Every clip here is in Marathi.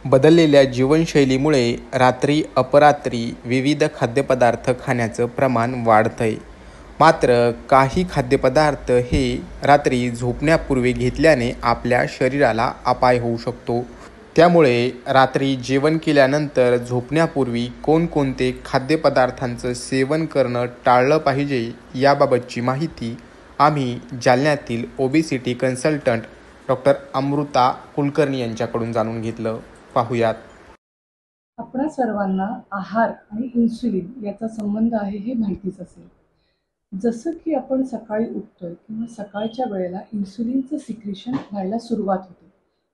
बदललेल्या जीवनशैलीमुळे रात्री अपरात्री विविध खाद्यपदार्थ खाण्याचं प्रमाण वाढतंय. मात्र काही खाद्यपदार्थ हे रात्री झोपण्यापूर्वी घेतल्याने आपल्या शरीराला अपाय होऊ शकतो. त्यामुळे रात्री जेवण केल्यानंतर झोपण्यापूर्वी कोणकोणते खाद्यपदार्थांचं सेवन करणं टाळलं पाहिजे याबाबतची माहिती आम्ही जालन्यातील obesity consultant doctor Amrita Kulkarni यांच्याकडून जाणून घेतलं. पाहुयात. आपणा सर्वांना आहार आणि इन्सुलिन याचा संबंध आहे हे माहितीच असेल. जसं की आपण सकाळी उठतोय किंवा सकाळच्या वेळेला इन्सुलिनचं सिक्रेशन व्हायला सुरुवात होते.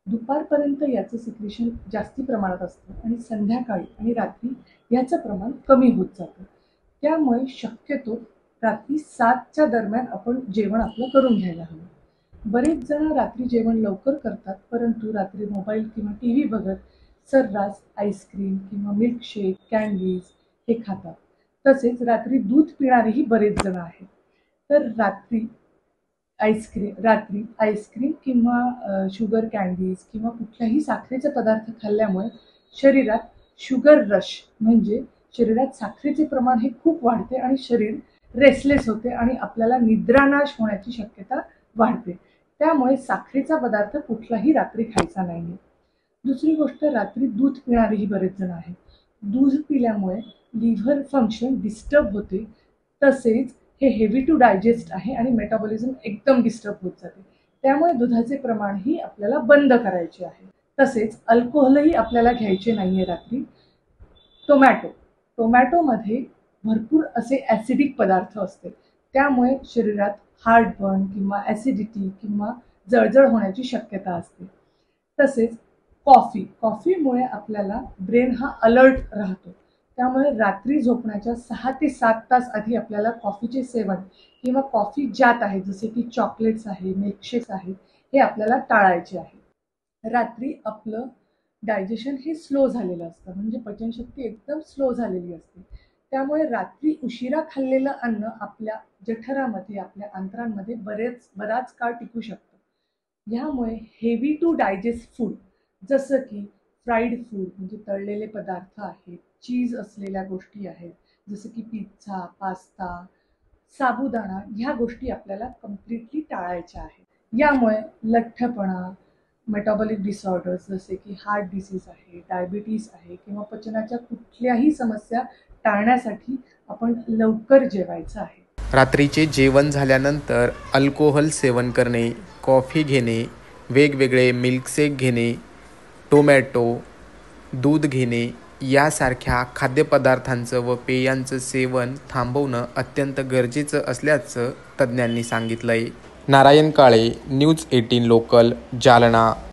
दुपारपर्यंत याचं सिक्रेशन जास्ती प्रमाणात असतं आणि संध्याकाळी आणि रात्री याचं प्रमाण कमी होत जातं. त्यामुळे शक्यतो रात्री 7च्या दरम्यान आपण जेवण आपलं करून घ्यायला हवं. बरेच जण रात्री जेवण लवकर करतात, परंतु रात्री मोबाईल किंवा टी व्ही बघत सर्रास आईस्क्रीम किंवा मिल्कशेक, कँडीज हे खातात. तसेच रात्री दूध पिणारेही बरेच जण आहेत. तर रात्री आईस्क्रीम किंवा शुगर कँडीज किंवा कुठल्याही साखरेचे पदार्थ खाल्ल्यामुळे शरीरात शुगर रश म्हणजे शरीरात साखरेचे प्रमाण हे खूप वाढते आणि शरीर रेस्टलेस होते आणि आपल्याला निद्रानाश होण्याची शक्यता वाढते. त्यामुळे साखरेचा पदार्थ कुठलाही रात्री खायचा नाही. दुसरी गोष्ट, रात्री दूध पिणारेही बरेच जण आहेत. दूध पिल्यामुळे लिव्हर फंक्शन डिस्टर्ब होते. तसेच हे हेवी टू डायजेस्ट आहे आणि मेटाबॉलिझम एकदम डिस्टर्ब होत जाते. त्यामुळे दुधाचे प्रमाणही आपल्याला बंद करायचे आहे. तसेच अल्कोहोलही आपल्याला घ्यायचे नाहीये रात्री. टोमॅटोमध्ये भरपूर असे ॲसिडिक पदार्थ असते. त्यामुळे शरीरात हार्टबर्न किंवा ॲसिडिटी किंवा जळजळ होण्याची शक्यता असते. तसेच कॉफीमुळे आपल्याला ब्रेन हा अलर्ट राहतो. त्यामुळे रात्री झोपण्याच्या 6 ते 7 तास आधी आपल्याला कॉफीचे सेवन किंवा कॉफी ज्यात आहे जसे की चॉकलेट्स आहे, मिल्कशेक्स आहे, हे आपल्याला टाळायचे आहे. रात्री आपलं डायजेशन हे स्लो झालेलं असतं, म्हणजे पचनशक्ती एकदम स्लो झालेली असते. त्यामुळे रात्री उशिरा खाल्लेलं अन्न आपल्या जठरामध्ये, आपल्या आंत्रांमध्ये बराच काळ टिकू शकतं. ह्यामुळे हेवी टू डायजेस्ट फूड जसं की फ्राईड फूड म्हणजे तळलेले पदार्थ आहेत, चीज असलेल्या गोष्टी आहेत, जसं की पिझ्झा, पास्ता, साबुदाणा, ह्या गोष्टी आपल्याला कम्प्लिटली टाळायच्या आहेत. यामुळे लठ्ठपणा, मेटाबॉलिक डिसऑर्डर्स जसे की हार्ट डिसीज आहे, डायबिटीज आहे किंवा पचनाच्या कुठल्याही समस्या टाळण्यासाठी आपण लवकर जेवायचं आहे. रात्रीचे जेवण झाल्यानंतर अल्कोहोल सेवन करणे, कॉफी घेणे, वेगवेगळे मिल्कशेक घेणे, टोमॅटो, दूध घेणे यासारख्या खाद्यपदार्थांचं व पेयांचं सेवन थांबवणं अत्यंत गरजेचं असल्याचं तज्ज्ञांनी सांगितलंय. Narayan Kale, news 18 local, Jalna.